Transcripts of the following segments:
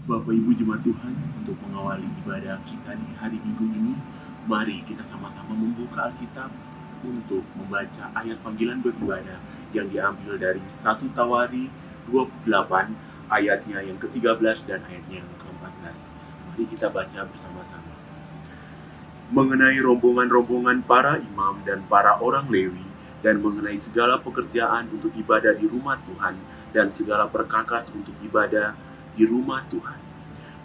Bapak Ibu Jemaat Tuhan, untuk mengawali ibadah kita di hari Minggu ini, mari kita sama-sama membuka Alkitab untuk membaca ayat panggilan beribadah yang diambil dari 1 Tawari 28 ayatnya yang ke-13 dan ayatnya yang ke-14. Mari kita baca bersama-sama. Mengenai rombongan-rombongan para imam dan para orang Lewi, dan mengenai segala pekerjaan untuk ibadah di rumah Tuhan dan segala perkakas untuk ibadah di rumah Tuhan.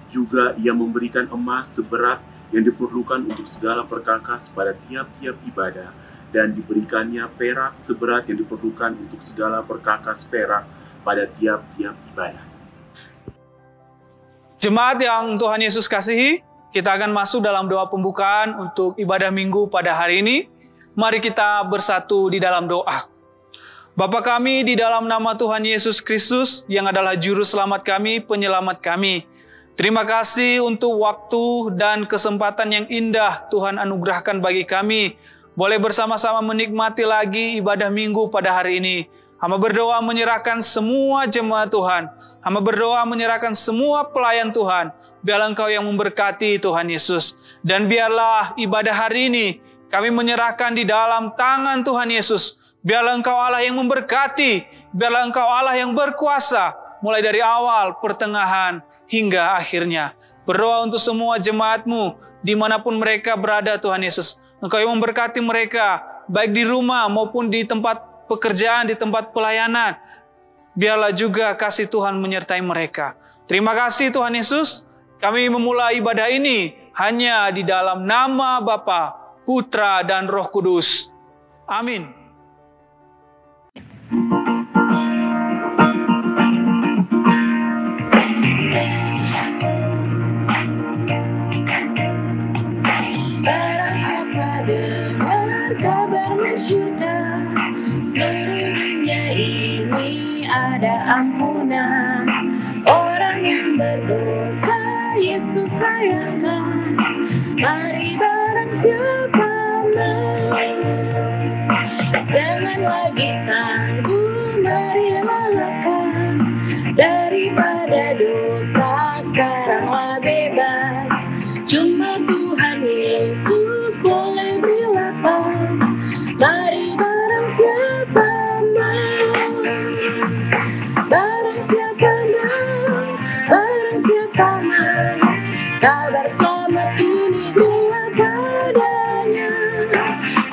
Juga ia memberikan emas seberat yang diperlukan untuk segala perkakas pada tiap-tiap ibadah, dan diberikannya perak seberat yang diperlukan untuk segala perkakas perak pada tiap-tiap ibadah. Jemaat yang Tuhan Yesus kasihi, kita akan masuk dalam doa pembukaan untuk ibadah minggu pada hari ini. Mari kita bersatu di dalam doa. Bapa kami, di dalam nama Tuhan Yesus Kristus yang adalah juru selamat kami, penyelamat kami. Terima kasih untuk waktu dan kesempatan yang indah Tuhan anugerahkan bagi kami. Boleh bersama-sama menikmati lagi ibadah minggu pada hari ini. Hamba berdoa menyerahkan semua jemaat Tuhan. Hamba berdoa menyerahkan semua pelayan Tuhan. Biarlah Engkau yang memberkati Tuhan Yesus. Dan biarlah ibadah hari ini kami menyerahkan di dalam tangan Tuhan Yesus. Biarlah Engkau Allah yang memberkati. Biarlah Engkau Allah yang berkuasa. Mulai dari awal, pertengahan, hingga akhirnya. Berdoa untuk semua jemaat-Mu, dimanapun mereka berada Tuhan Yesus. Engkau yang memberkati mereka, baik di rumah maupun di tempat pekerjaan, di tempat pelayanan. Biarlah juga kasih Tuhan menyertai mereka. Terima kasih Tuhan Yesus. Kami memulai ibadah ini hanya di dalam nama Bapa, Putra, dan Roh Kudus. Amin. Barang siapa dengar kabar mensyukur, seluruh dunia ini ada ampunan. Orang yang berdosa Yesus sayangkan. Mari barang siapa mau, jangan lagi tangguh, marilah lekas daripada dosa, sekaranglah bebas. Cuma Tuhan Yesus boleh beri lapas. Mari barang siapa mau, barang siapa mau, barang siapa mau, kabar selamat ini bila padanya.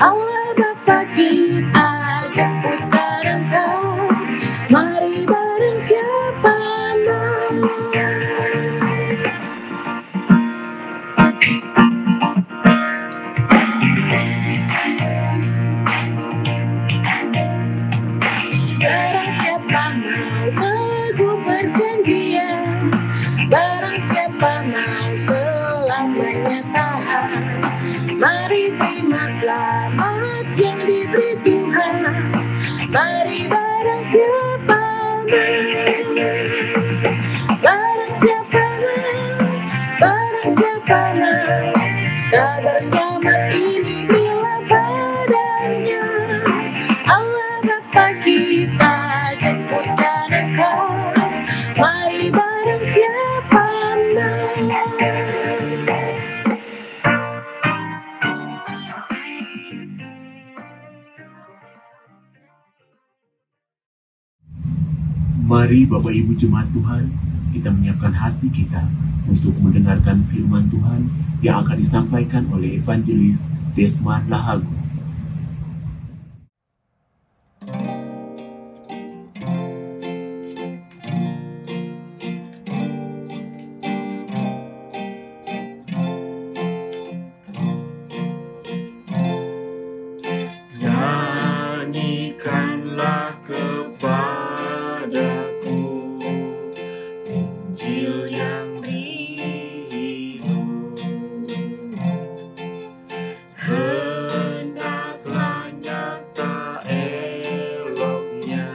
Allah Bapa kita jemputkan Engkau. Mari barang siapa mau. Barang siapa mau teguh perjanjian, barang siapa mau selamanya tahan. Mari terima selamat yang diberi Tuhan. Mari barang siapa mau, barang siapa mau, barang siapa mau, kabar selamat ini bila padanya. Allah Bapa kita jemputkan Engkau. Mari barang siapa mau. Mari Bapak Ibu Jemaat Tuhan, kita menyiapkan hati kita untuk mendengarkan firman Tuhan yang akan disampaikan oleh Evangelis Desmond Lahagu. Nyanyikanlah kepadaku Injil yang hidup. Hendaklah nyata eloknya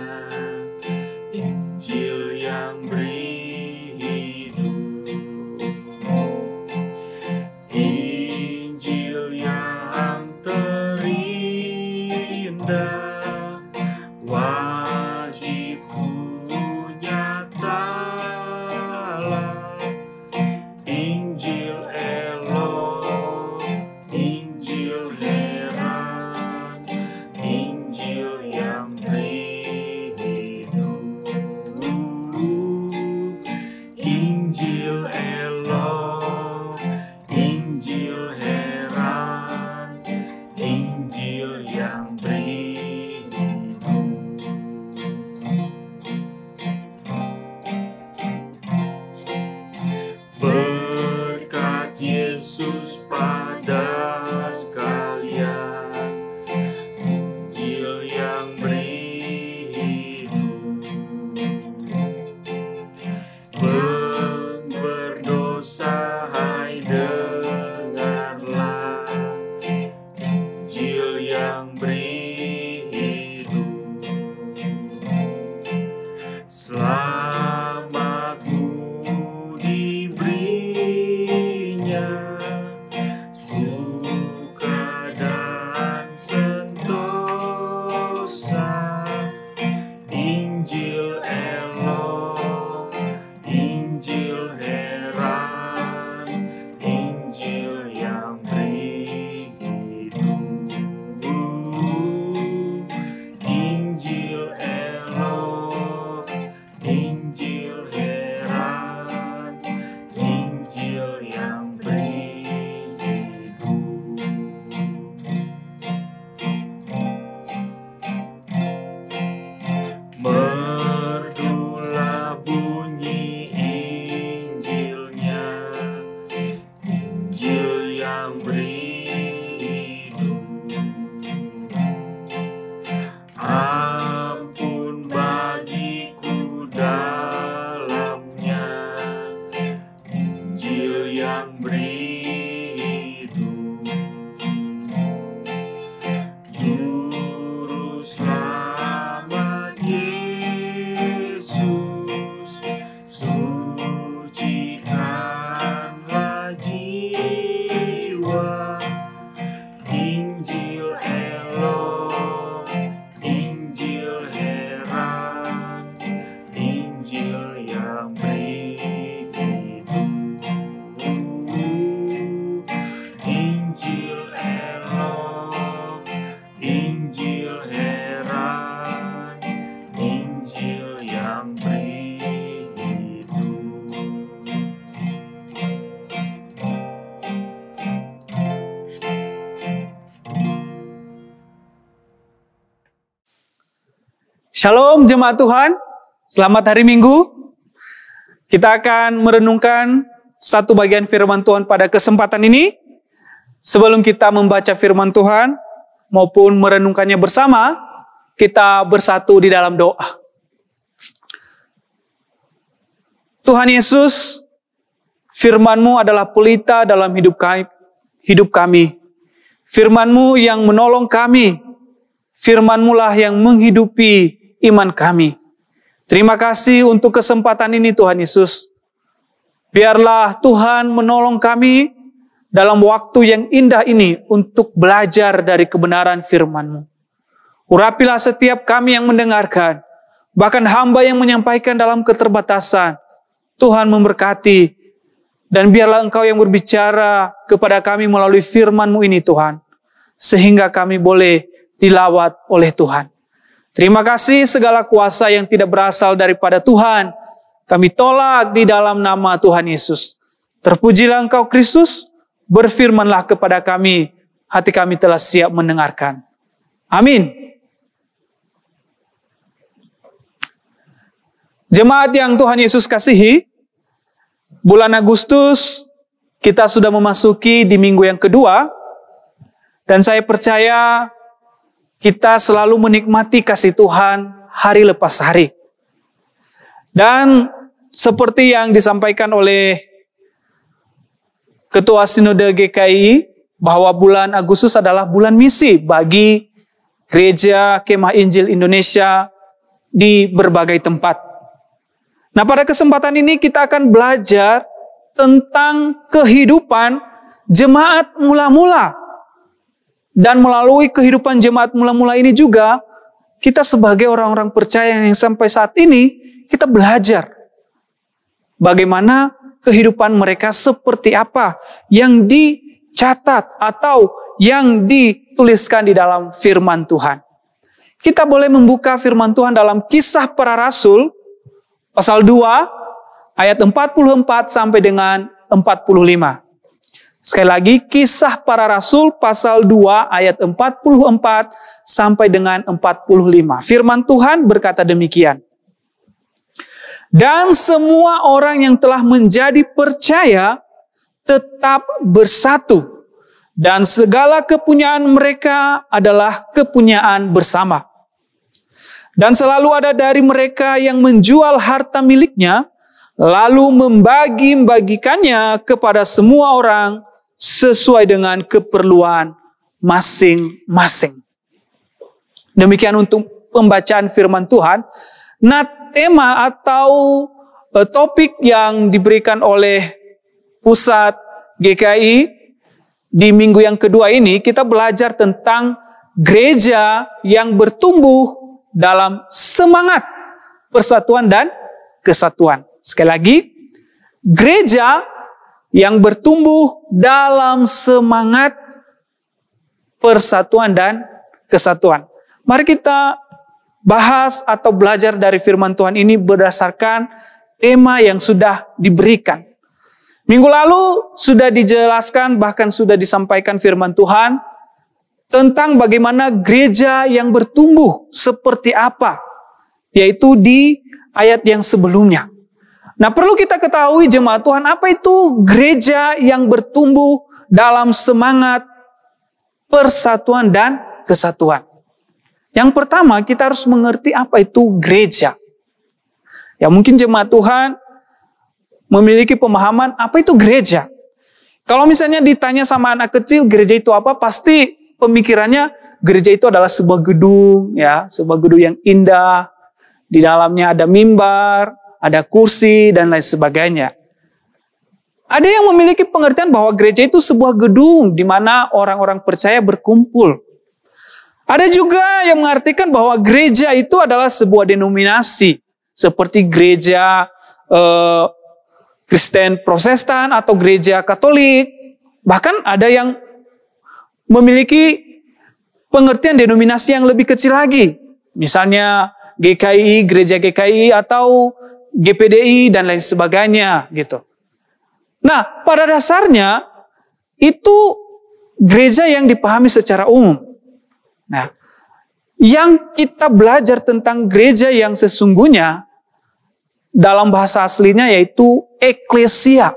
Injil yang beri hidup. Injil yang terindah wajib ku nyatakan. Injil elok, Injil heran, Injil yang beri hidup. Berkat Yesus pada sekalian, Injil yang beri hidup. Berdosa hai dengarlah, Injil yang beri hidup. Selamatmu diberinya, suka dan sentosa. Injil elok, Injil heran, Injil yang beri hidup. Injil elok, Injil heran, Injil yang beri hidup. Merdulah bunyi Injilnya, Injil yang beri hidup. Ampun bagiku dalamnya, Injil yang beri hidup. Juru selamat Yesus, sucikanlah jiwa. Injil elok, Injil heran, Injil yang beri hidup. Injil elok, Injil heran, Injil yang beri hidup. Shalom jemaat Tuhan, selamat hari Minggu. Kita akan merenungkan satu bagian firman Tuhan pada kesempatan ini. Sebelum kita membaca firman Tuhan maupun merenungkannya bersama, kita bersatu di dalam doa. Tuhan Yesus, firman-Mu adalah pelita dalam hidup kami. Firman-Mu yang menolong kami. Firman-Mu lah yang menghidupi iman kami. Terima kasih untuk kesempatan ini Tuhan Yesus. Biarlah Tuhan menolong kami dalam waktu yang indah ini untuk belajar dari kebenaran firman-Mu. Urapilah setiap kami yang mendengarkan, bahkan hamba yang menyampaikan dalam keterbatasan. Tuhan memberkati, dan biarlah Engkau yang berbicara kepada kami melalui firman-Mu ini Tuhan, sehingga kami boleh dilawat oleh Tuhan. Terima kasih segala kuasa yang tidak berasal daripada Tuhan, kami tolak di dalam nama Tuhan Yesus. Terpujilah Engkau Kristus, berfirmanlah kepada kami, hati kami telah siap mendengarkan. Amin. Jemaat yang Tuhan Yesus kasihi, bulan Agustus kita sudah memasuki di minggu yang kedua, dan saya percaya kita selalu menikmati kasih Tuhan hari lepas hari. Dan seperti yang disampaikan oleh Ketua Sinode GKI, bahwa bulan Agustus adalah bulan misi bagi Gereja Kemah Injil Indonesia di berbagai tempat. Nah, pada kesempatan ini kita akan belajar tentang kehidupan jemaat mula-mula. Dan melalui kehidupan jemaat mula-mula ini juga, kita sebagai orang-orang percaya yang sampai saat ini, kita belajar bagaimana kehidupan mereka seperti apa yang dicatat atau yang dituliskan di dalam firman Tuhan. Kita boleh membuka firman Tuhan dalam Kisah Para Rasul, pasal 2, ayat 44 sampai dengan 45. Sekali lagi, Kisah Para Rasul pasal 2 ayat 44 sampai dengan 45. Firman Tuhan berkata demikian. Dan semua orang yang telah menjadi percaya tetap bersatu, dan segala kepunyaan mereka adalah kepunyaan bersama. Dan selalu ada dari mereka yang menjual harta miliknya, lalu membagi-bagikannya kepada semua orang sesuai dengan keperluan masing-masing. Demikian untuk pembacaan firman Tuhan. Nah, tema atau topik yang diberikan oleh Pusat GKI di minggu yang kedua ini, kita belajar tentang gereja yang bertumbuh dalam semangat persatuan dan kesatuan. Sekali lagi, gereja yang bertumbuh dalam semangat persatuan dan kesatuan. Mari kita bahas atau belajar dari firman Tuhan ini berdasarkan tema yang sudah diberikan. Minggu lalu sudah dijelaskan, bahkan sudah disampaikan firman Tuhan tentang bagaimana gereja yang bertumbuh seperti apa, yaitu di ayat yang sebelumnya. Nah, perlu kita ketahui jemaat Tuhan, apa itu gereja yang bertumbuh dalam semangat persatuan dan kesatuan. Yang pertama, kita harus mengerti apa itu gereja. Ya, mungkin jemaat Tuhan memiliki pemahaman apa itu gereja. Kalau misalnya ditanya sama anak kecil, gereja itu apa? Pasti pemikirannya gereja itu adalah sebuah gedung, ya, sebuah gedung yang indah. Di dalamnya ada mimbar, ada kursi, dan lain sebagainya. Ada yang memiliki pengertian bahwa gereja itu sebuah gedung di mana orang-orang percaya berkumpul. Ada juga yang mengartikan bahwa gereja itu adalah sebuah denominasi, seperti gereja Kristen Protestan atau gereja Katolik. Bahkan ada yang memiliki pengertian denominasi yang lebih kecil lagi. Misalnya GKI, gereja GKI atau GPDI dan lain sebagainya gitu. Nah, pada dasarnya itu gereja yang dipahami secara umum. Nah, yang kita belajar tentang gereja yang sesungguhnya dalam bahasa aslinya yaitu eklesia.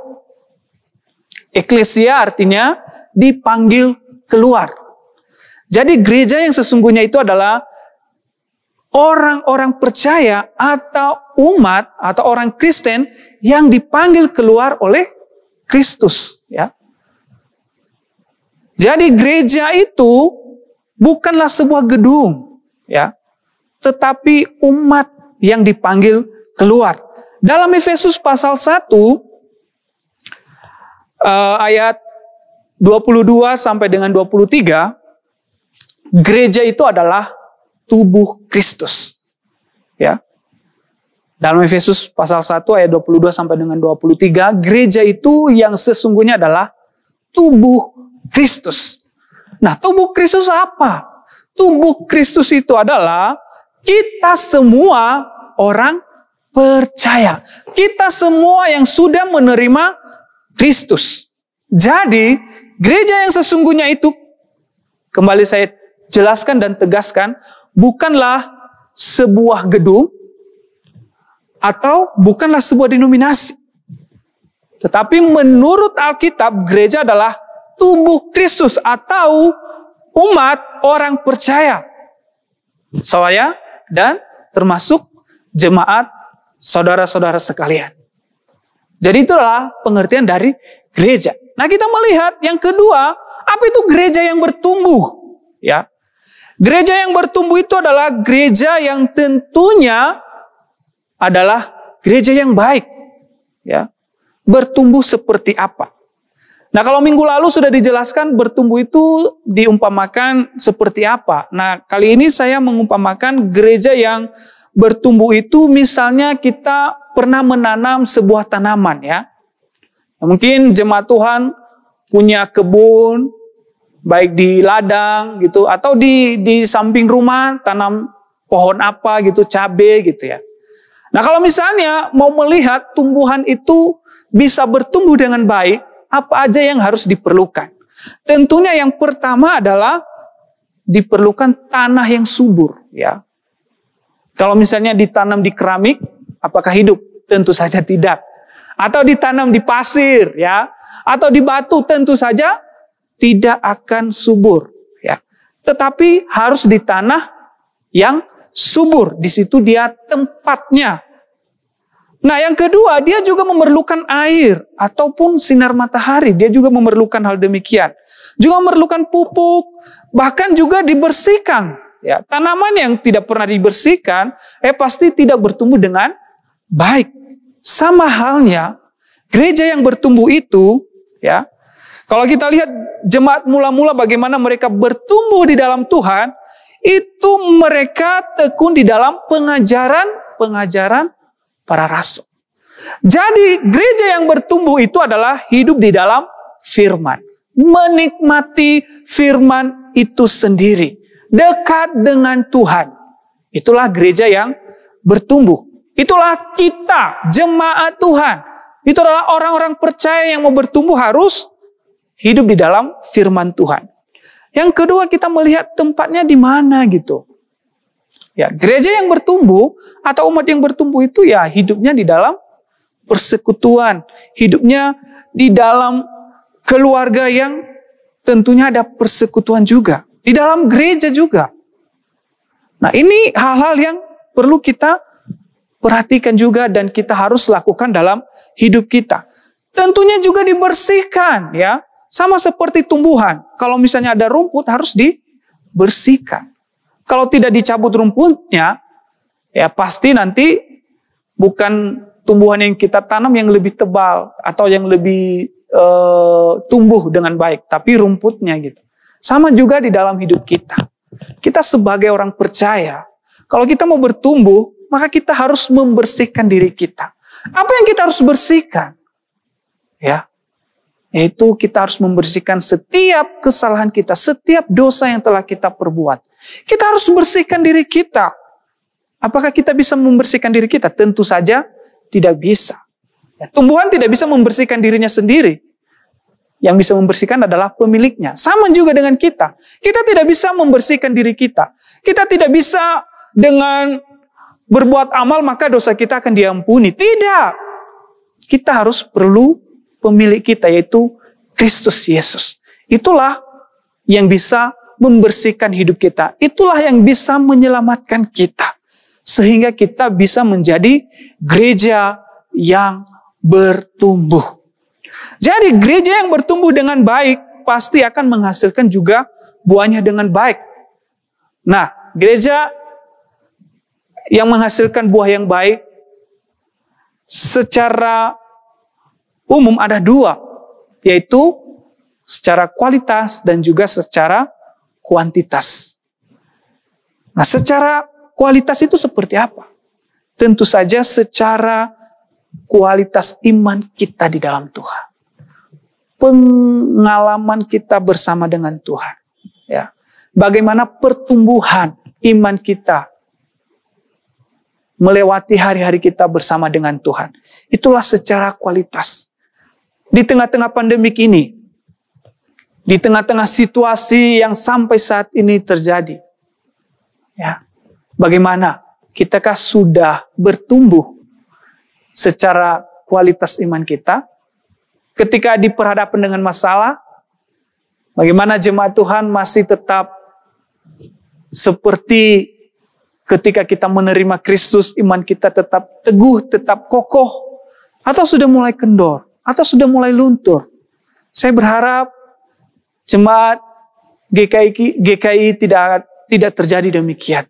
Eklesia artinya dipanggil keluar. Jadi gereja yang sesungguhnya itu adalah orang-orang percaya atau umat atau orang Kristen yang dipanggil keluar oleh Kristus, ya. Jadi gereja itu bukanlah sebuah gedung, ya, tetapi umat yang dipanggil keluar. Dalam Efesus pasal 1 ayat 22 sampai dengan 23, gereja itu adalah tubuh Kristus. Ya. Dalam Efesus pasal 1 ayat 22 sampai dengan 23, gereja itu yang sesungguhnya adalah tubuh Kristus. Nah, tubuh Kristus apa? Tubuh Kristus itu adalah kita semua orang percaya. Kita semua yang sudah menerima Kristus. Jadi, gereja yang sesungguhnya itu, kembali saya jelaskan dan tegaskan, bukanlah sebuah gedung atau bukanlah sebuah denominasi. Tetapi menurut Alkitab, gereja adalah tubuh Kristus atau umat orang percaya. Saya dan termasuk jemaat saudara-saudara sekalian. Jadi itulah pengertian dari gereja. Nah, kita melihat yang kedua, apa itu gereja yang bertumbuh? Ya. Gereja yang bertumbuh itu adalah gereja yang tentunya adalah gereja yang baik. Ya. Bertumbuh seperti apa? Nah, kalau minggu lalu sudah dijelaskan bertumbuh itu diumpamakan seperti apa. Nah, kali ini saya mengumpamakan gereja yang bertumbuh itu misalnya kita pernah menanam sebuah tanaman, ya. Mungkin jemaat Tuhan punya kebun, baik di ladang gitu, atau di samping rumah tanam pohon apa gitu, cabai gitu ya. Nah, kalau misalnya mau melihat tumbuhan itu bisa bertumbuh dengan baik, apa aja yang harus diperlukan? Tentunya yang pertama adalah diperlukan tanah yang subur, ya. Kalau misalnya ditanam di keramik, apakah hidup? Tentu saja tidak. Atau ditanam di pasir, ya, atau di batu, tentu saja tidak akan subur, ya. Tetapi harus di tanah yang subur, di situ dia tempatnya. Nah, yang kedua, dia juga memerlukan air ataupun sinar matahari. Dia juga memerlukan hal demikian. Juga memerlukan pupuk, bahkan juga dibersihkan. Ya, tanaman yang tidak pernah dibersihkan, pasti tidak bertumbuh dengan baik. Sama halnya, gereja yang bertumbuh itu, ya, kalau kita lihat jemaat mula-mula bagaimana mereka bertumbuh di dalam Tuhan, itu mereka tekun di dalam pengajaran para rasul. Jadi gereja yang bertumbuh itu adalah hidup di dalam firman. Menikmati firman itu sendiri. Dekat dengan Tuhan. Itulah gereja yang bertumbuh. Itulah kita, jemaat Tuhan. Itu adalah orang-orang percaya yang mau bertumbuh harus hidup di dalam firman Tuhan. Yang kedua, kita melihat tempatnya di mana gitu. Ya, gereja yang bertumbuh atau umat yang bertumbuh itu ya hidupnya di dalam persekutuan, hidupnya di dalam keluarga yang tentunya ada persekutuan juga, di dalam gereja juga. Nah, ini hal-hal yang perlu kita perhatikan juga dan kita harus lakukan dalam hidup kita. Tentunya juga dibersihkan, ya. Sama seperti tumbuhan. Kalau misalnya ada rumput harus dibersihkan. Kalau tidak dicabut rumputnya, ya pasti nanti bukan tumbuhan yang kita tanam yang lebih tebal atau yang lebih tumbuh dengan baik, tapi rumputnya gitu. Sama juga di dalam hidup kita. Kita sebagai orang percaya, kalau kita mau bertumbuh, maka kita harus membersihkan diri kita. Apa yang kita harus bersihkan? Ya, yaitu kita harus membersihkan setiap kesalahan kita, setiap dosa yang telah kita perbuat. Kita harus membersihkan diri kita. Apakah kita bisa membersihkan diri kita? Tentu saja tidak bisa. Ya, tumbuhan tidak bisa membersihkan dirinya sendiri. Yang bisa membersihkan adalah pemiliknya. Sama juga dengan kita. Kita tidak bisa membersihkan diri kita. Kita tidak bisa dengan berbuat amal maka dosa kita akan diampuni. Tidak. Kita harus perlu pemilik kita, yaitu Kristus Yesus. Itulah yang bisa membersihkan hidup kita. Itulah yang bisa menyelamatkan kita. Sehingga kita bisa menjadi gereja yang bertumbuh. Jadi gereja yang bertumbuh dengan baik pasti akan menghasilkan juga buahnya dengan baik. Nah, gereja yang menghasilkan buah yang baik secara umum ada dua, yaitu secara kualitas dan juga secara kuantitas. Nah, secara kualitas itu seperti apa? Tentu saja secara kualitas iman kita di dalam Tuhan. Pengalaman kita bersama dengan Tuhan. Ya. Bagaimana pertumbuhan iman kita melewati hari-hari kita bersama dengan Tuhan. Itulah secara kualitas. Di tengah-tengah pandemik ini, di tengah-tengah situasi yang sampai saat ini terjadi, ya, bagaimana kitakah sudah bertumbuh secara kualitas iman kita? Ketika diperhadapkan dengan masalah, bagaimana jemaat Tuhan masih tetap seperti ketika kita menerima Kristus, iman kita tetap teguh, tetap kokoh, atau sudah mulai kendor, atau sudah mulai luntur? Saya berharap jemaat GKI tidak terjadi demikian.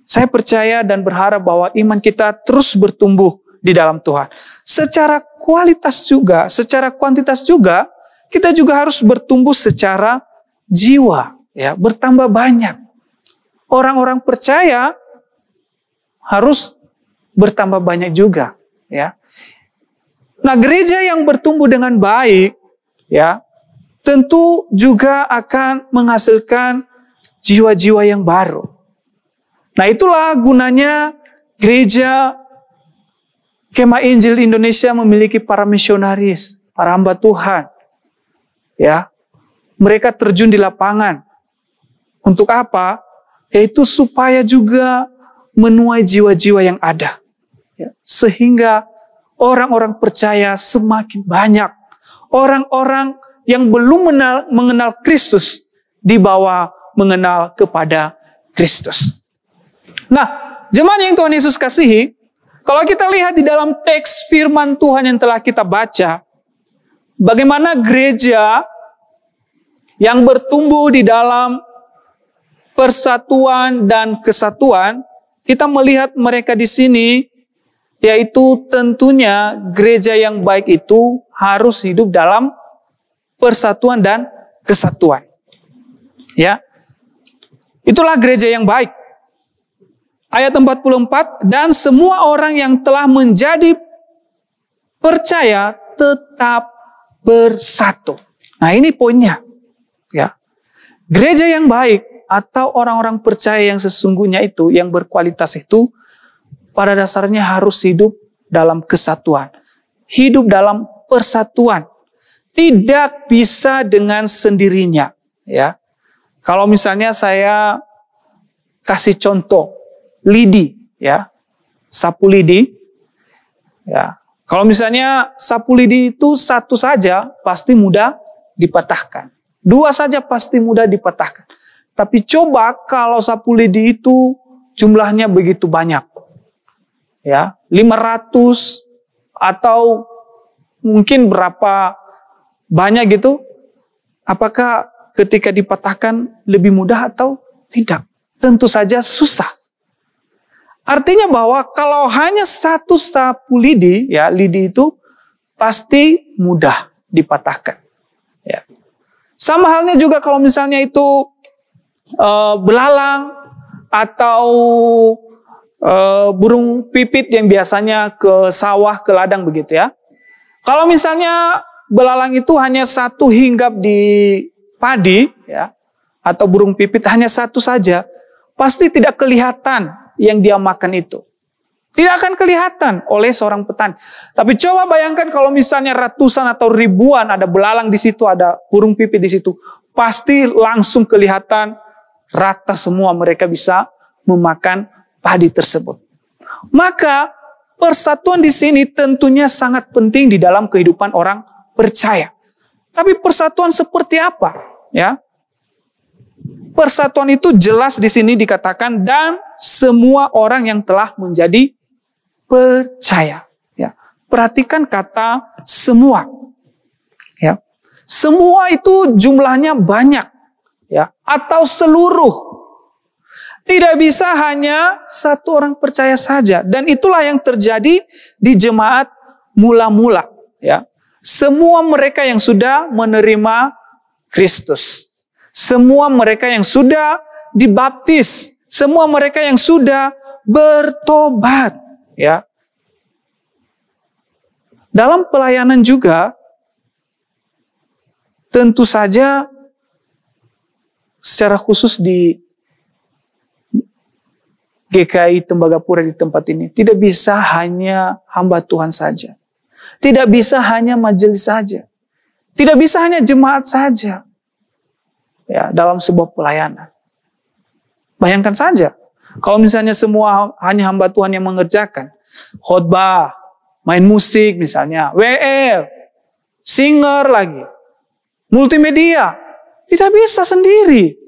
Saya percaya dan berharap bahwa iman kita terus bertumbuh di dalam Tuhan. Secara kualitas juga, secara kuantitas juga, kita juga harus bertumbuh secara jiwa, ya, bertambah banyak. Orang-orang percaya harus bertambah banyak juga, ya. Nah, gereja yang bertumbuh dengan baik, ya, tentu juga akan menghasilkan jiwa-jiwa yang baru. Nah, itulah gunanya gereja Kemah Injil Indonesia memiliki para misionaris, para hamba Tuhan. Ya, mereka terjun di lapangan. Untuk apa? Yaitu supaya juga menuai jiwa-jiwa yang ada. Ya, sehingga orang-orang percaya semakin banyak. Orang-orang yang belum mengenal Kristus dibawa mengenal kepada Kristus. Nah, jemaat yang Tuhan Yesus kasihi, kalau kita lihat di dalam teks firman Tuhan yang telah kita baca, bagaimana gereja yang bertumbuh di dalam persatuan dan kesatuan, kita melihat mereka di sini, yaitu tentunya gereja yang baik itu harus hidup dalam persatuan dan kesatuan. Ya, itulah gereja yang baik. Ayat 44, dan semua orang yang telah menjadi percaya tetap bersatu. Nah, ini poinnya. Ya, gereja yang baik atau orang-orang percaya yang sesungguhnya itu, yang berkualitas itu, pada dasarnya harus hidup dalam kesatuan. Hidup dalam persatuan. Tidak bisa dengan sendirinya. Ya, kalau misalnya saya kasih contoh, lidi, ya, sapu lidi, ya. Kalau misalnya sapu lidi itu satu saja pasti mudah dipatahkan, dua saja pasti mudah dipatahkan. Tapi coba kalau sapu lidi itu jumlahnya begitu banyak, ya, 500 atau mungkin berapa banyak gitu, apakah ketika dipatahkan lebih mudah atau tidak? Tentu saja susah. Artinya bahwa kalau hanya satu sapu lidi, ya, lidi itu pasti mudah dipatahkan. Ya. Sama halnya juga kalau misalnya itu belalang atau burung pipit yang biasanya ke sawah, ke ladang begitu ya. Kalau misalnya belalang itu hanya satu hinggap di padi, ya, atau burung pipit hanya satu saja, pasti tidak kelihatan yang dia makan itu. Tidak akan kelihatan oleh seorang petani. Tapi coba bayangkan kalau misalnya ratusan atau ribuan ada belalang di situ, ada burung pipit di situ, pasti langsung kelihatan rata semua, mereka bisa memakan padi tersebut. Maka persatuan di sini tentunya sangat penting di dalam kehidupan orang percaya. Tapi persatuan seperti apa? Ya, persatuan itu jelas di sini dikatakan dan semua orang yang telah menjadi percaya. Ya, perhatikan kata semua. Ya, semua itu jumlahnya banyak. Ya, atau seluruh. Tidak bisa hanya satu orang percaya saja. Dan itulah yang terjadi di jemaat mula-mula. Ya, semua mereka yang sudah menerima Kristus. Semua mereka yang sudah dibaptis. Semua mereka yang sudah bertobat. Ya. Dalam pelayanan juga, tentu saja secara khusus di GKI Tembagapura di tempat ini, tidak bisa hanya hamba Tuhan saja. Tidak bisa hanya majelis saja. Tidak bisa hanya jemaat saja. Ya, dalam sebuah pelayanan. Bayangkan saja, kalau misalnya semua hanya hamba Tuhan yang mengerjakan, khotbah, main musik misalnya, WL, singer lagi, multimedia, tidak bisa sendiri.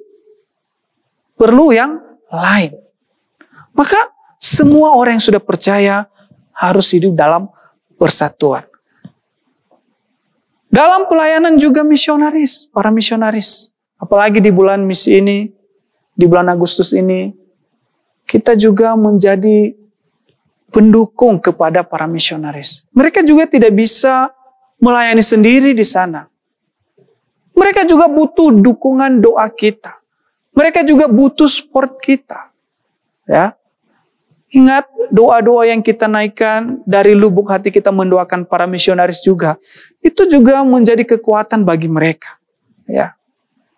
Perlu yang lain. Maka semua orang yang sudah percaya harus hidup dalam persatuan. Dalam pelayanan juga misionaris, para misionaris. Apalagi di bulan misi ini, di bulan Agustus ini, kita juga menjadi pendukung kepada para misionaris. Mereka juga tidak bisa melayani sendiri di sana. Mereka juga butuh dukungan doa kita. Mereka juga butuh support kita. Ya. Ingat doa-doa yang kita naikkan dari lubuk hati kita mendoakan para misionaris juga. Itu juga menjadi kekuatan bagi mereka. Ya.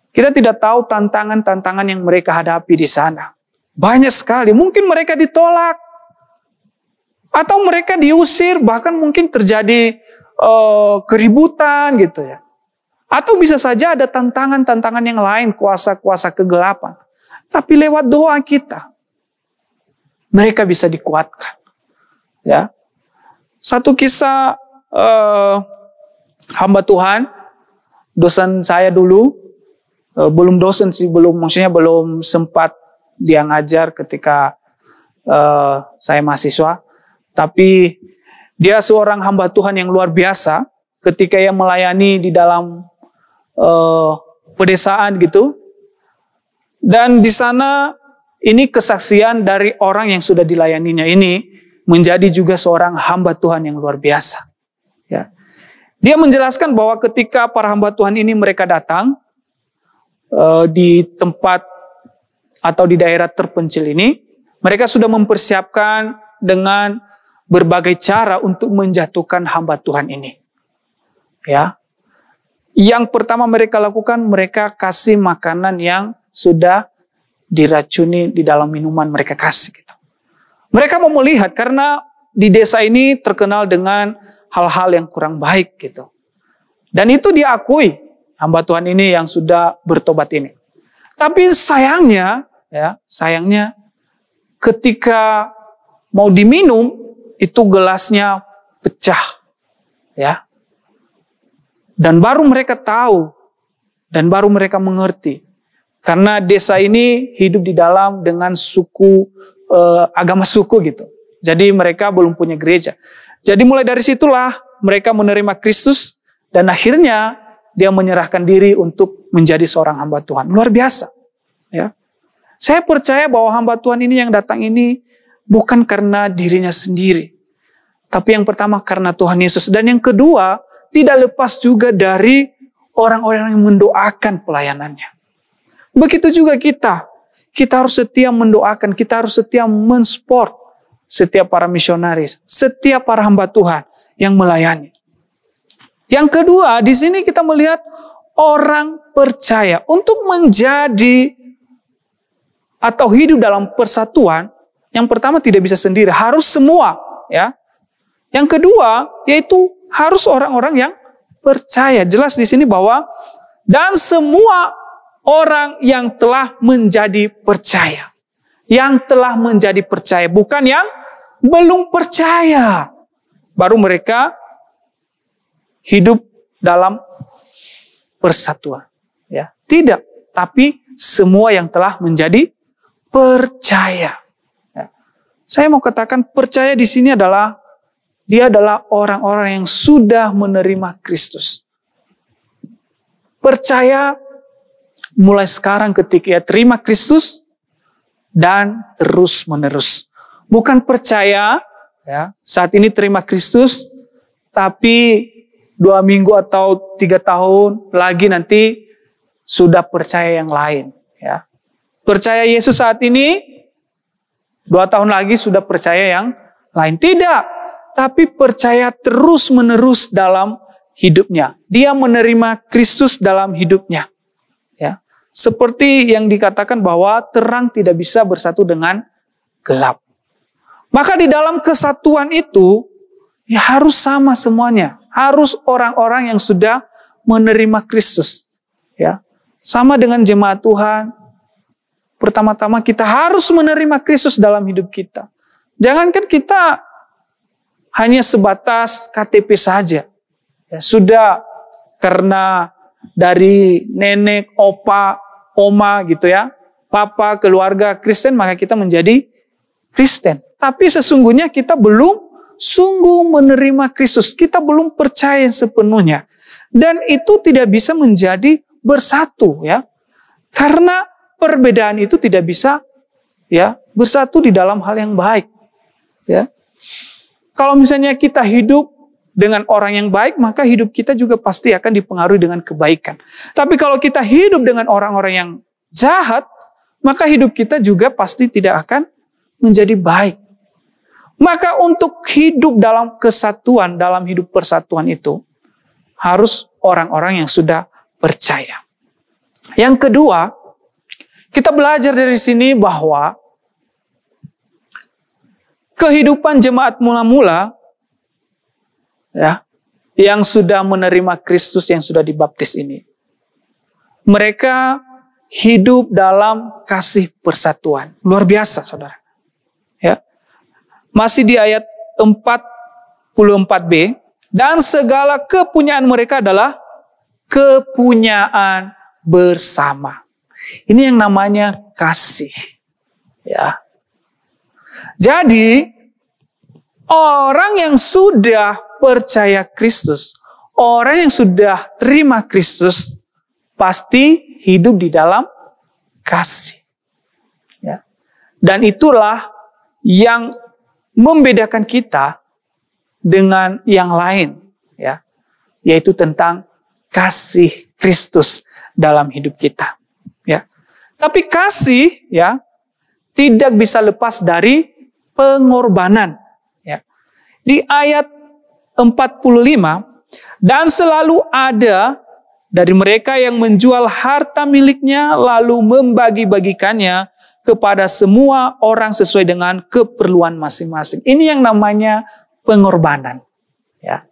Kita tidak tahu tantangan-tantangan yang mereka hadapi di sana. Banyak sekali. Mungkin mereka ditolak. Atau mereka diusir, bahkan mungkin terjadi keributan gitu ya. Atau bisa saja ada tantangan-tantangan yang lain, kuasa-kuasa kegelapan. Tapi lewat doa kita, mereka bisa dikuatkan. Ya, satu kisah hamba Tuhan, dosen saya dulu, belum dosen sih, maksudnya belum sempat dia ngajar ketika saya mahasiswa. Tapi dia seorang hamba Tuhan yang luar biasa ketika ia melayani di dalam pedesaan gitu. Dan di sana ini kesaksian dari orang yang sudah dilayaninya ini menjadi juga seorang hamba Tuhan yang luar biasa. Ya. Dia menjelaskan bahwa ketika para hamba Tuhan ini mereka datang di tempat atau di daerah terpencil ini, mereka sudah mempersiapkan dengan berbagai cara untuk menjatuhkan hamba Tuhan ini. Ya. Yang pertama mereka lakukan, mereka kasih makanan yang sudah diracuni di dalam minuman mereka kasih. Gitu. Mereka mau melihat karena di desa ini terkenal dengan hal-hal yang kurang baik gitu. Dan itu diakui hamba Tuhan ini yang sudah bertobat ini. Tapi sayangnya ketika mau diminum itu gelasnya pecah, ya. Dan baru mereka tahu dan baru mereka mengerti. Karena desa ini hidup di dalam dengan suku, agama suku gitu. Jadi mereka belum punya gereja. Jadi mulai dari situlah mereka menerima Kristus dan akhirnya dia menyerahkan diri untuk menjadi seorang hamba Tuhan. Luar biasa. Ya. Saya percaya bahwa hamba Tuhan ini yang datang ini bukan karena dirinya sendiri. Tapi yang pertama karena Tuhan Yesus. Dan yang kedua, tidak lepas juga dari orang-orang yang mendoakan pelayanannya. Begitu juga kita. Kita harus setia mendoakan, kita harus setia mensupport setiap para misionaris, setiap para hamba Tuhan yang melayani. Yang kedua, di sini kita melihat orang percaya untuk menjadi atau hidup dalam persatuan. Yang pertama tidak bisa sendiri, harus semua, ya. Yang kedua, yaitu harus orang-orang yang percaya. Jelas di sini bahwa dan semua orang yang telah menjadi percaya. Yang telah menjadi percaya, bukan yang belum percaya. Baru mereka hidup dalam persatuan. Ya, tidak, tapi semua yang telah menjadi percaya. Ya. Saya mau katakan percaya di sini adalah dia adalah orang-orang yang sudah menerima Kristus. Percaya mulai sekarang ketika ia terima Kristus dan terus menerus. Bukan percaya ya, saat ini terima Kristus, tapi 2 minggu atau 3 tahun lagi nanti sudah percaya yang lain. Ya. Percaya Yesus saat ini, 2 tahun lagi sudah percaya yang lain. Tidak. Tapi percaya terus menerus dalam hidupnya. Dia menerima Kristus dalam hidupnya. Ya. Seperti yang dikatakan bahwa terang tidak bisa bersatu dengan gelap. Maka di dalam kesatuan itu ya harus sama semuanya. Harus orang-orang yang sudah menerima Kristus. Ya. Sama dengan jemaat Tuhan. Pertama-tama kita harus menerima Kristus dalam hidup kita. Jangankan kita hanya sebatas KTP saja. Ya, sudah karena dari nenek, opa, oma gitu ya, papa, keluarga Kristen, maka kita menjadi Kristen. Tapi sesungguhnya kita belum sungguh menerima Kristus. Kita belum percaya sepenuhnya. Dan itu tidak bisa menjadi bersatu ya. Karena perbedaan itu tidak bisa ya bersatu di dalam hal yang baik. Ya. Kalau misalnya kita hidup dengan orang yang baik, maka hidup kita juga pasti akan dipengaruhi dengan kebaikan. Tapi kalau kita hidup dengan orang-orang yang jahat, maka hidup kita juga pasti tidak akan menjadi baik. Maka untuk hidup dalam kesatuan, dalam hidup persatuan itu, harus orang-orang yang sudah percaya. Yang kedua, kita belajar dari sini bahwa kehidupan jemaat mula-mula ya, yang sudah menerima Kristus, yang sudah dibaptis ini. Mereka hidup dalam kasih persatuan. Luar biasa, saudara. Ya. Masih di ayat 44b, dan segala kepunyaan mereka adalah kepunyaan bersama. Ini yang namanya kasih. Ya. Jadi, orang yang sudah percaya Kristus, orang yang sudah terima Kristus, pasti hidup di dalam kasih. Ya. Dan itulah yang membedakan kita dengan yang lain, ya, yaitu tentang kasih Kristus dalam hidup kita. Ya. Tapi kasih, ya, tidak bisa lepas dari pengorbanan. Ya. Di ayat 45, dan selalu ada dari mereka yang menjual harta miliknya lalu membagi-bagikannya kepada semua orang sesuai dengan keperluan masing-masing. Ini yang namanya pengorbanan. Ya.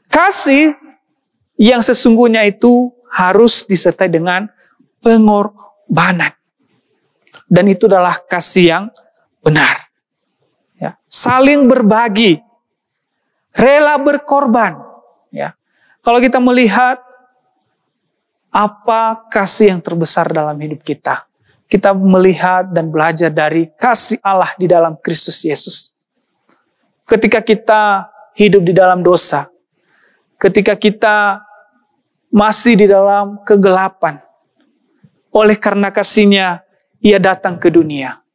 Kasih yang sesungguhnya itu harus disertai dengan pengorbanan. Dan itu adalah kasih yang benar. Ya. Saling berbagi, rela berkorban. Ya. Kalau kita melihat apa kasih yang terbesar dalam hidup kita, kita melihat dan belajar dari kasih Allah di dalam Kristus Yesus. Ketika kita hidup di dalam dosa, ketika kita masih di dalam kegelapan, oleh karena kasih-Nya Ia datang ke dunia.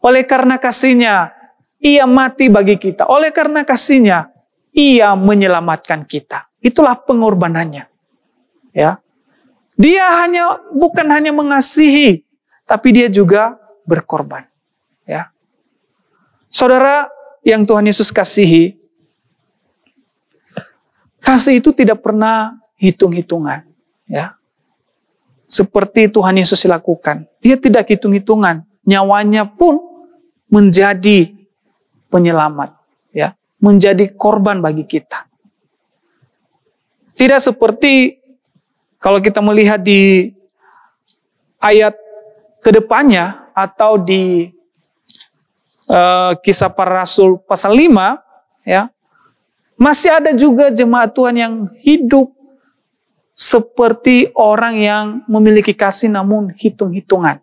Oleh karena kasih-Nya Ia mati bagi kita. Oleh karena kasih-Nya Ia menyelamatkan kita. Itulah pengorbanannya. Ya. Dia bukan hanya mengasihi, tapi dia juga berkorban. Ya. Saudara yang Tuhan Yesus kasihi, kasih itu tidak pernah hitung-hitungan. Ya. Seperti Tuhan Yesus lakukan. Dia tidak hitung-hitungan. Nyawanya pun menjadi penyelamat. Ya. Menjadi korban bagi kita. Tidak seperti kalau kita melihat di ayat kedepannya atau di Kisah Para Rasul pasal 5, ya, masih ada juga jemaat Tuhan yang hidup seperti orang yang memiliki kasih namun hitung-hitungan.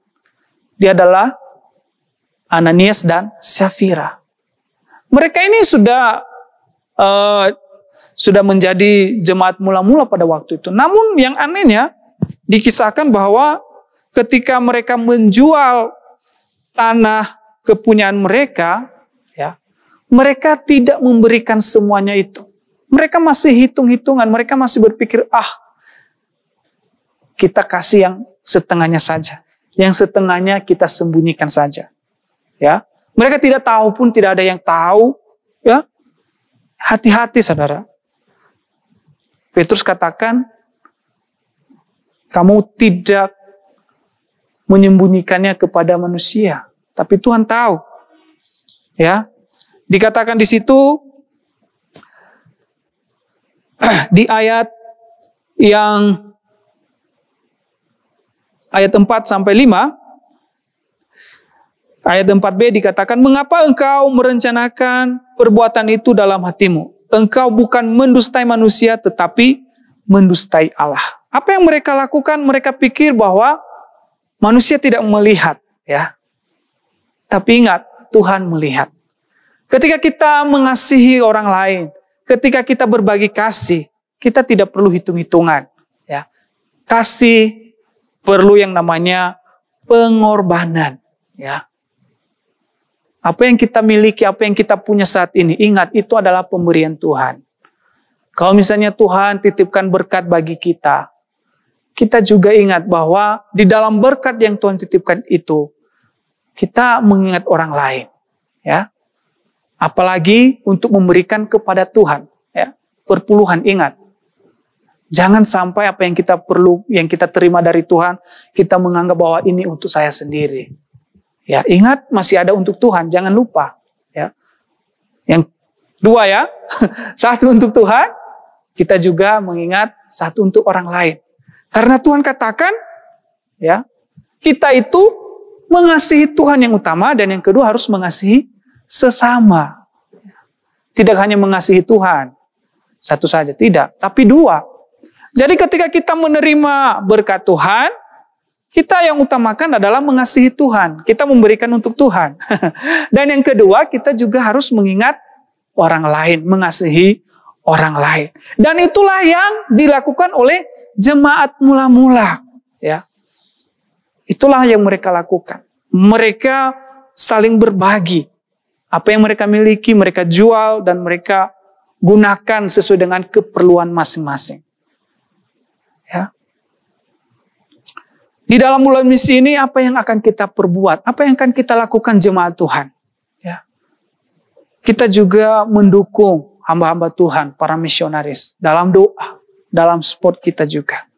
Dia adalah Ananias dan Safira. Mereka ini sudah menjadi jemaat mula-mula pada waktu itu. Namun yang anehnya dikisahkan bahwa ketika mereka menjual tanah kepunyaan mereka, ya, mereka tidak memberikan semuanya itu. Mereka masih hitung-hitungan, mereka masih berpikir, kita kasih yang setengahnya saja. Yang setengahnya kita sembunyikan saja. Ya. Mereka tidak tahu pun tidak ada yang tahu. Ya. Hati-hati, saudara. Petrus katakan, kamu tidak menyembunyikannya kepada manusia, tapi Tuhan tahu. Ya. Dikatakan di situ di ayat yang ayat 4 sampai 5, ayat 4b dikatakan, mengapa engkau merencanakan perbuatan itu dalam hatimu? Engkau bukan mendustai manusia, tetapi mendustai Allah. Apa yang mereka lakukan? Mereka pikir bahwa manusia tidak melihat, ya. Tapi ingat, Tuhan melihat. Ketika kita mengasihi orang lain, ketika kita berbagi kasih, kita tidak perlu hitung-hitungan, ya. Kasih perlu yang namanya pengorbanan, ya. Apa yang kita miliki, apa yang kita punya saat ini, ingat itu adalah pemberian Tuhan. Kalau misalnya Tuhan titipkan berkat bagi kita, kita juga ingat bahwa di dalam berkat yang Tuhan titipkan itu, kita mengingat orang lain, ya. Apalagi untuk memberikan kepada Tuhan, ya. Perpuluhan, ingat. Jangan sampai apa yang kita perlu, yang kita terima dari Tuhan, kita menganggap bahwa ini untuk saya sendiri. Ya, ingat masih ada untuk Tuhan, jangan lupa. Ya. Yang dua ya, satu untuk Tuhan, kita juga mengingat satu untuk orang lain. Karena Tuhan katakan, ya, kita itu mengasihi Tuhan yang utama, dan yang kedua harus mengasihi sesama. Tidak hanya mengasihi Tuhan satu saja, tidak, tapi dua. Jadi ketika kita menerima berkat Tuhan, kita yang utamakan adalah mengasihi Tuhan. Kita memberikan untuk Tuhan. Dan yang kedua, kita juga harus mengingat orang lain, mengasihi orang lain. Dan itulah yang dilakukan oleh jemaat mula-mula, ya. Itulah yang mereka lakukan. Mereka saling berbagi. Apa yang mereka miliki, mereka jual dan mereka gunakan sesuai dengan keperluan masing-masing. Ya. Di dalam bulan misi ini, apa yang akan kita perbuat? Apa yang akan kita lakukan jemaat Tuhan? Ya. Kita juga mendukung hamba-hamba Tuhan, para misionaris, dalam doa, dalam sport kita juga.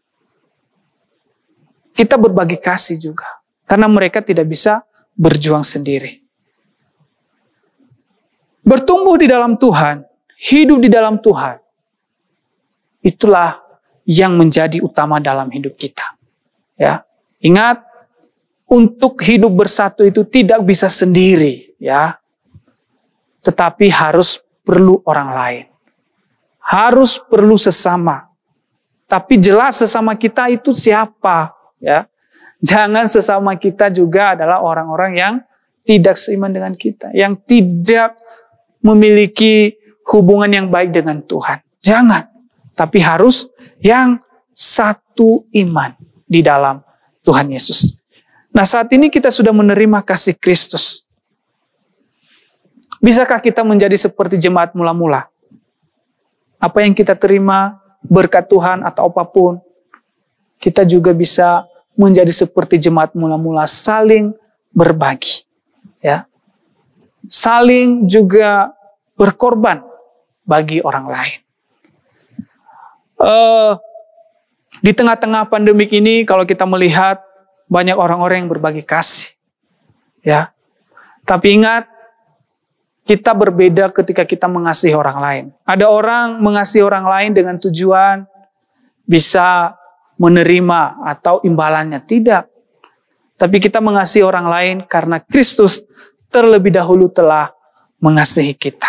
Kita berbagi kasih juga, karena mereka tidak bisa berjuang sendiri. Bertumbuh di dalam Tuhan, hidup di dalam Tuhan, itulah yang menjadi utama dalam hidup kita. Ya, ingat, untuk hidup bersatu itu tidak bisa sendiri, ya. Tetapi harus perlu orang lain. Harus perlu sesama. Tapi jelas sesama kita itu siapa, ya. Jangan sesama kita juga adalah orang-orang yang tidak seiman dengan kita, yang tidak memiliki hubungan yang baik dengan Tuhan. Jangan. Tapi harus yang satu iman di dalam Tuhan Yesus. Nah, saat ini kita sudah menerima kasih Kristus. Bisakah kita menjadi seperti jemaat mula-mula? Apa yang kita terima, berkat Tuhan atau apapun, kita juga bisa menjadi seperti jemaat mula-mula, saling berbagi. Ya. Saling juga berkorban bagi orang lain. Di tengah-tengah pandemik ini, kalau kita melihat banyak orang-orang yang berbagi kasih, ya. Tapi ingat, kita berbeda ketika kita mengasihi orang lain. Ada orang mengasihi orang lain dengan tujuan bisa menerima atau imbalannya, tidak. Tapi kita mengasihi orang lain karena Kristus terlebih dahulu telah mengasihi kita.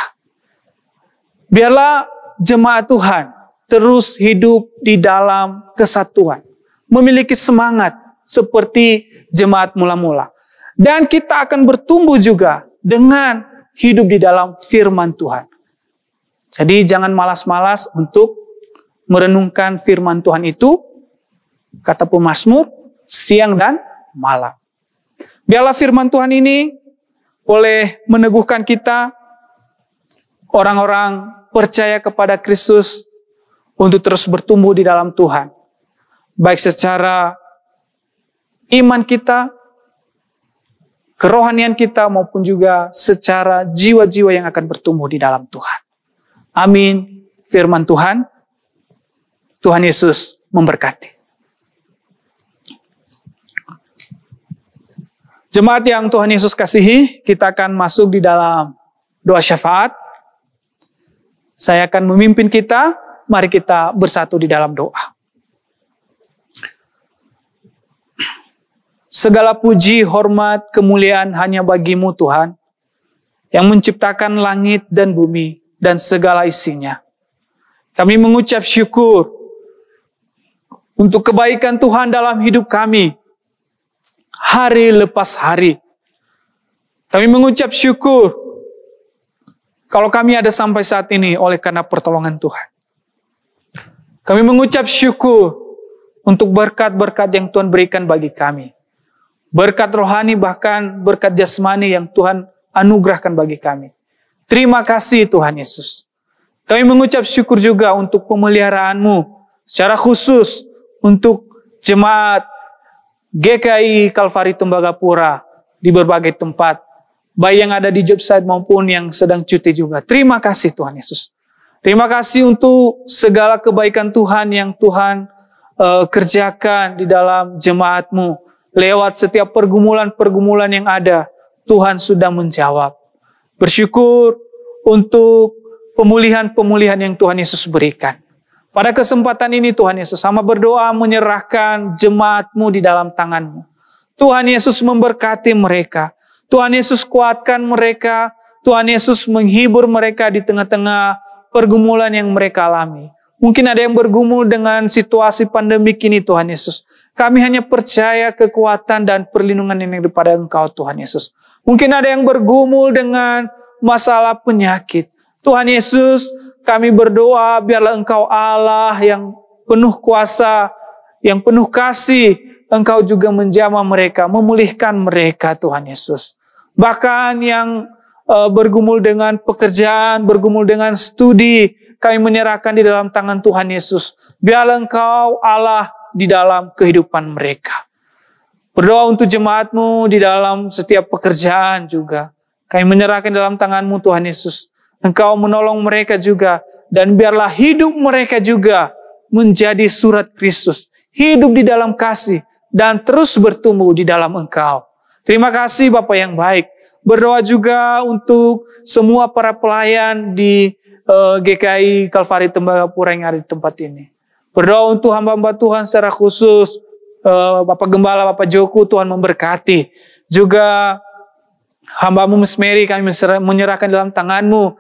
Biarlah jemaat Tuhan terus hidup di dalam kesatuan, memiliki semangat seperti jemaat mula-mula. Dan kita akan bertumbuh juga dengan hidup di dalam firman Tuhan. Jadi jangan malas-malas untuk merenungkan firman Tuhan itu, kata pemazmur, siang dan malam. Biarlah firman Tuhan ini boleh meneguhkan kita, orang-orang percaya kepada Kristus, untuk terus bertumbuh di dalam Tuhan. Baik secara iman kita, kerohanian kita, maupun juga secara jiwa-jiwa yang akan bertumbuh di dalam Tuhan. Amin. Firman Tuhan, Tuhan Yesus memberkati. Jemaat yang Tuhan Yesus kasihi, kita akan masuk di dalam doa syafaat. Saya akan memimpin kita, mari kita bersatu di dalam doa. Segala puji, hormat, kemuliaan hanya bagi-Mu Tuhan, yang menciptakan langit dan bumi dan segala isinya. Kami mengucap syukur untuk kebaikan Tuhan dalam hidup kami, hari lepas hari. Kami mengucap syukur kalau kami ada sampai saat ini oleh karena pertolongan Tuhan. Kami mengucap syukur untuk berkat-berkat yang Tuhan berikan bagi kami. Berkat rohani, bahkan berkat jasmani yang Tuhan anugerahkan bagi kami. Terima kasih Tuhan Yesus. Kami mengucap syukur juga untuk pemeliharaan-Mu, secara khusus untuk jemaat GKI Kalvari Tembagapura di berbagai tempat, baik yang ada di job site maupun yang sedang cuti juga. Terima kasih Tuhan Yesus. Terima kasih untuk segala kebaikan Tuhan yang Tuhan kerjakan di dalam jemaat-Mu. Lewat setiap pergumulan-pergumulan yang ada, Tuhan sudah menjawab. Bersyukur untuk pemulihan-pemulihan yang Tuhan Yesus berikan. Pada kesempatan ini Tuhan Yesus, hamba berdoa menyerahkan jemaat-Mu di dalam tangan-Mu. Tuhan Yesus memberkati mereka. Tuhan Yesus kuatkan mereka. Tuhan Yesus menghibur mereka di tengah-tengah pergumulan yang mereka alami. Mungkin ada yang bergumul dengan situasi pandemik ini Tuhan Yesus. Kami hanya percaya kekuatan dan perlindungan yang daripada Engkau Tuhan Yesus. Mungkin ada yang bergumul dengan masalah penyakit. Tuhan Yesus, kami berdoa biarlah Engkau Allah yang penuh kuasa, yang penuh kasih. Engkau juga menjamah mereka, memulihkan mereka Tuhan Yesus. Bahkan yang bergumul dengan pekerjaan, bergumul dengan studi, kami menyerahkan di dalam tangan Tuhan Yesus. Biarlah Engkau Allah di dalam kehidupan mereka. Berdoa untuk jemaat-Mu di dalam setiap pekerjaan juga. Kami menyerahkan dalam tangan-Mu Tuhan Yesus. Engkau menolong mereka juga. Dan biarlah hidup mereka juga menjadi surat Kristus. Hidup di dalam kasih. Dan terus bertumbuh di dalam Engkau. Terima kasih Bapa yang baik. Berdoa juga untuk semua para pelayan di GKI Kalvari Tembagapura yang ada di tempat ini. Berdoa untuk hamba-hamba Tuhan secara khusus. Bapak Gembala, Bapak Joko, Tuhan memberkati. Juga hamba-Mu Miss Mary, kami menyerahkan dalam tangan-Mu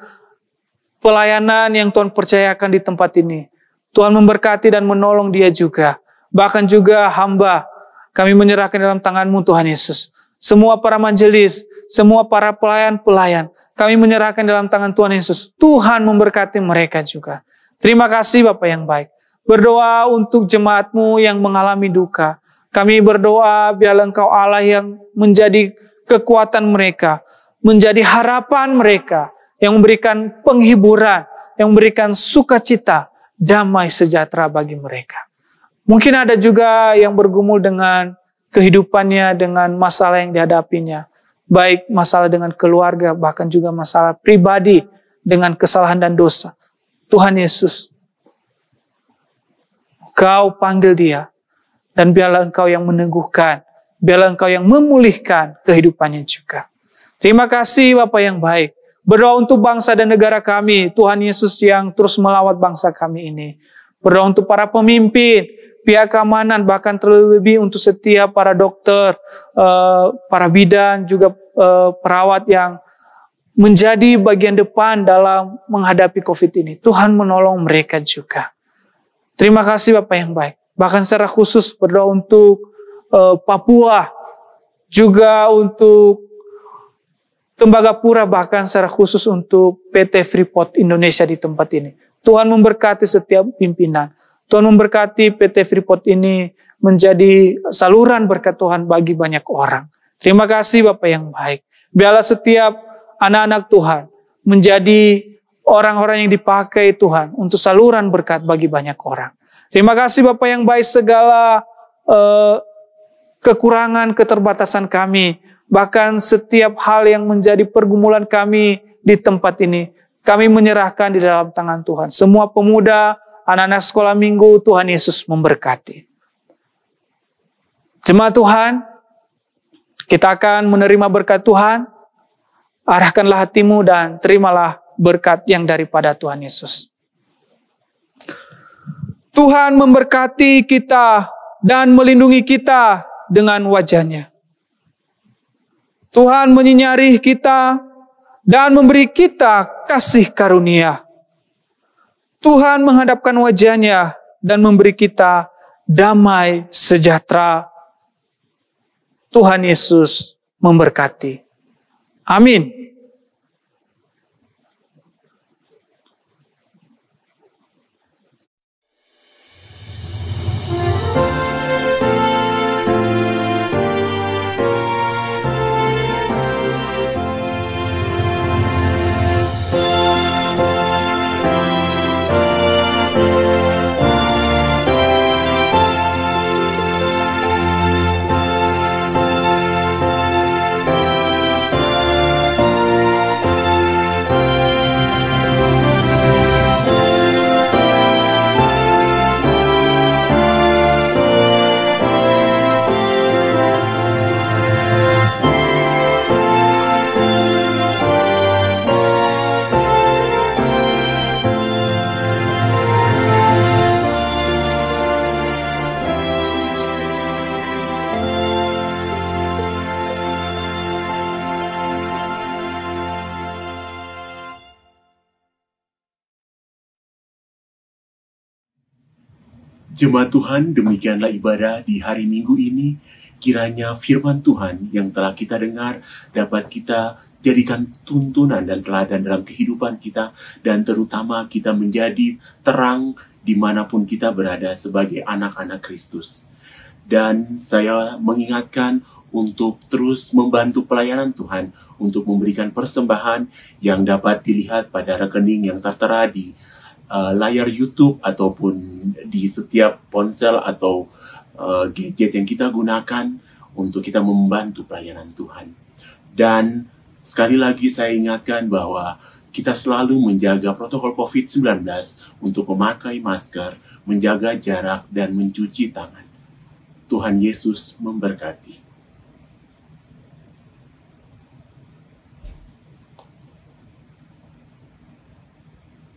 pelayanan yang Tuhan percayakan di tempat ini. Tuhan memberkati dan menolong dia juga. Bahkan juga hamba, kami menyerahkan dalam tangan-Mu Tuhan Yesus. Semua para majelis, semua para pelayan-pelayan, kami menyerahkan dalam tangan Tuhan Yesus. Tuhan memberkati mereka juga. Terima kasih Bapak yang baik. Berdoa untuk jemaat-Mu yang mengalami duka. Kami berdoa biarlah Engkau Allah yang menjadi kekuatan mereka, menjadi harapan mereka, yang memberikan penghiburan, yang memberikan sukacita, damai sejahtera bagi mereka. Mungkin ada juga yang bergumul dengan kehidupannya, dengan masalah yang dihadapinya. Baik masalah dengan keluarga, bahkan juga masalah pribadi dengan kesalahan dan dosa. Tuhan Yesus, Engkau panggil dia. Dan biarlah Engkau yang meneguhkan. Biarlah Engkau yang memulihkan kehidupannya juga. Terima kasih Bapa yang baik. Berdoa untuk bangsa dan negara kami. Tuhan Yesus yang terus melawat bangsa kami ini. Berdoa untuk para pemimpin, pihak keamanan, bahkan terlebih untuk setiap para dokter, para bidan, juga perawat yang menjadi bagian depan dalam menghadapi COVID ini. Tuhan menolong mereka juga. Terima kasih Bapak yang baik. Bahkan secara khusus berdoa untuk Papua, juga untuk Tembagapura, bahkan secara khusus untuk PT Freeport Indonesia di tempat ini. Tuhan memberkati setiap pimpinan. Tuhan memberkati PT Freeport ini menjadi saluran berkat Tuhan bagi banyak orang. Terima kasih Bapak yang baik. Biarlah setiap anak-anak Tuhan menjadi orang-orang yang dipakai Tuhan untuk saluran berkat bagi banyak orang. Terima kasih Bapak yang baik, segala kekurangan, keterbatasan kami, bahkan setiap hal yang menjadi pergumulan kami di tempat ini, kami menyerahkan di dalam tangan Tuhan. Semua pemuda, anak-anak sekolah minggu, Tuhan Yesus memberkati. Jemaat Tuhan, kita akan menerima berkat Tuhan. Arahkanlah hatimu dan terimalah berkat yang daripada Tuhan Yesus. Tuhan memberkati kita dan melindungi kita dengan wajah-Nya. Tuhan menyinari kita dan memberi kita kasih karunia. Tuhan menghadapkan wajah-Nya dan memberi kita damai sejahtera. Tuhan Yesus memberkati. Amin. Jemaat Tuhan, demikianlah ibadah di hari Minggu ini. Kiranya firman Tuhan yang telah kita dengar dapat kita jadikan tuntunan dan teladan dalam kehidupan kita, dan terutama kita menjadi terang dimanapun kita berada sebagai anak-anak Kristus. Dan saya mengingatkan untuk terus membantu pelayanan Tuhan, untuk memberikan persembahan yang dapat dilihat pada rekening yang tertera di layar YouTube ataupun di setiap ponsel atau gadget yang kita gunakan untuk kita membantu pelayanan Tuhan. Dan sekali lagi saya ingatkan bahwa kita selalu menjaga protokol COVID-19 untuk memakai masker, menjaga jarak, dan mencuci tangan. Tuhan Yesus memberkati.